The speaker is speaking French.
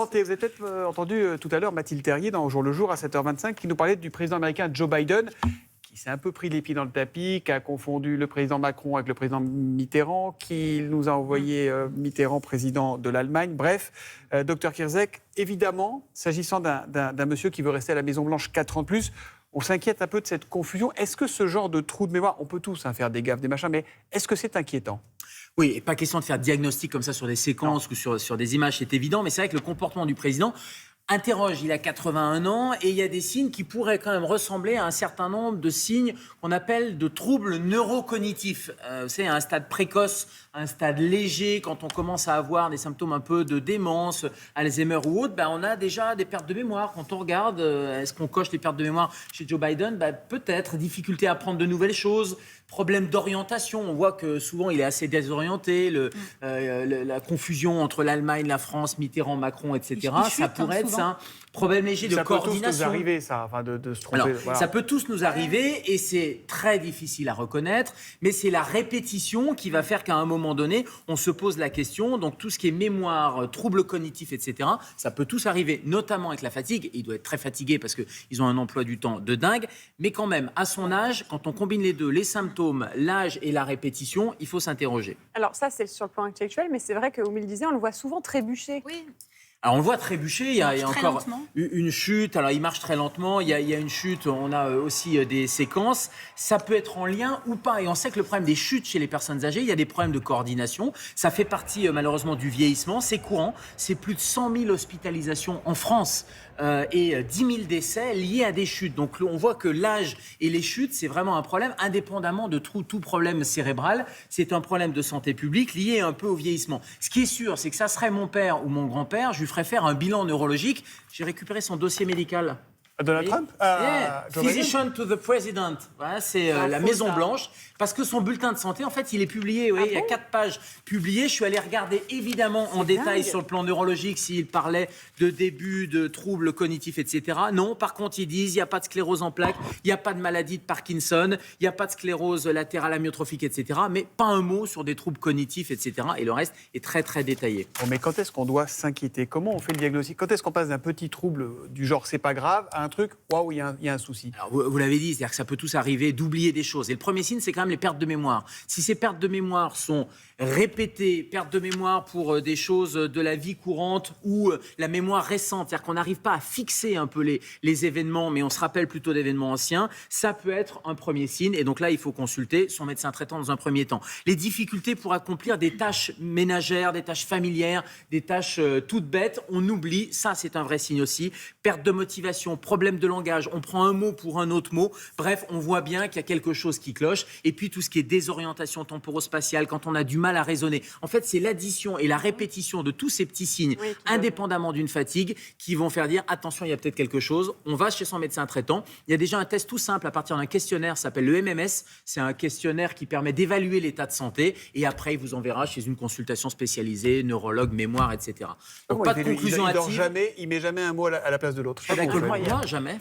Vous avez peut-être entendu tout à l'heure Mathilde Terrier dans Au jour le jour à 7h25 qui nous parlait du président américain Joe Biden qui s'est un peu pris les pieds dans le tapis, qui a confondu le président Macron avec le président Mitterrand, qui nous a envoyé Mitterrand président de l'Allemagne. Bref, docteur Kierzek, évidemment, s'agissant d'un monsieur qui veut rester à la Maison-Blanche 4 ans de plus, on s'inquiète un peu de cette confusion. Est-ce que ce genre de trou de mémoire, on peut tous faire des gaffes, des machins, mais est-ce que c'est inquiétant ? Oui, et pas question de faire diagnostic comme ça sur des séquences ou sur des images, c'est évident, mais c'est vrai que le comportement du président interroge. Il a 81 ans et il y a des signes qui pourraient quand même ressembler à un certain nombre de signes qu'on appelle de troubles neurocognitifs. C'est un stade précoce, un stade léger. Quand on commence à avoir des symptômes un peu de démence, Alzheimer ou autre, on a déjà des pertes de mémoire. Quand on regarde, est-ce qu'on coche les pertes de mémoire chez Joe Biden ? Peut-être. Difficulté à apprendre de nouvelles choses. Problème d'orientation, on voit que souvent il est assez désorienté, la confusion entre l'Allemagne, la France, Mitterrand, Macron, etc. Ça pourrait être ça. Problème léger de coordination. Ça peut tous nous arriver, ça, de se tromper. Alors, voilà. Ça peut tous nous arriver et c'est très difficile à reconnaître, mais c'est la répétition qui va faire qu'à un moment donné, on se pose la question. Donc tout ce qui est mémoire, troubles cognitifs, etc., ça peut tous arriver, notamment avec la fatigue. Il doit être très fatigué parce qu'ils ont un emploi du temps de dingue, mais quand même, à son âge, quand on combine les deux, les symptômes, l'âge et la répétition, il faut s'interroger. Alors ça, c'est sur le plan intellectuel, mais c'est vrai que, comme il le disait, on le voit souvent trébucher. Oui. Alors on le voit trébucher, il y a encore lentement. une chute, alors il marche très lentement, il y a une chute, on a aussi des séquences, ça peut être en lien ou pas, et on sait que le problème des chutes chez les personnes âgées, il y a des problèmes de coordination, ça fait partie malheureusement du vieillissement, c'est courant, c'est plus de 100 000 hospitalisations en France et 10 000 décès liés à des chutes, donc on voit que l'âge et les chutes, c'est vraiment un problème, indépendamment de tout problème cérébral, c'est un problème de santé publique lié un peu au vieillissement. Ce qui est sûr, c'est que ça serait mon père ou mon grand-père, je lui ferais faire un bilan neurologique. J'ai récupéré son dossier médical. Donald Trump Physician to the President. Voilà, c'est la Maison-Blanche. Parce que son bulletin de santé, en fait, il est publié. Il y a 4 pages publiées. Je suis allé regarder évidemment en détail sur le plan neurologique s'il parlait de début de troubles cognitifs, etc. Non, par contre, ils disent il n'y a pas de sclérose en plaques, il n'y a pas de maladie de Parkinson, il n'y a pas de sclérose latérale amyotrophique, etc. Mais pas un mot sur des troubles cognitifs, etc. Et le reste est très, très détaillé. Bon, mais quand est-ce qu'on doit s'inquiéter ? Comment on fait le diagnostic ? Quand est-ce qu'on passe d'un petit trouble du genre c'est pas grave à un truc, waouh, il y a un souci. Alors, vous l'avez dit, c'est-à-dire que ça peut tous arriver d'oublier des choses. Et le premier signe, c'est quand même les pertes de mémoire. Si ces pertes de mémoire sont répétées, pertes de mémoire pour des choses de la vie courante ou la mémoire récente, c'est-à-dire qu'on n'arrive pas à fixer un peu les événements, mais on se rappelle plutôt d'événements anciens, ça peut être un premier signe. Et donc là, il faut consulter son médecin traitant dans un premier temps. Les difficultés pour accomplir des tâches ménagères, des tâches familières, des tâches toutes bêtes, on oublie. Ça, c'est un vrai signe aussi. Perte de motivation, problème de langage, on prend un mot pour un autre mot. Bref, on voit bien qu'il y a quelque chose qui cloche. Et puis tout ce qui est désorientation temporo-spatiale, quand on a du mal à raisonner. En fait, c'est l'addition et la répétition de tous ces petits signes, indépendamment d'une fatigue, qui vont faire dire attention, il y a peut-être quelque chose. On va chez son médecin traitant. Il y a déjà un test tout simple à partir d'un questionnaire, ça s'appelle le MMS. C'est un questionnaire qui permet d'évaluer l'état de santé. Et après, il vous enverra chez une consultation spécialisée, neurologue, mémoire, etc. Donc, pas de conclusion il dort hâtive. jamais, il met jamais un mot à la place de l'autre. D'accord, moi, jamais.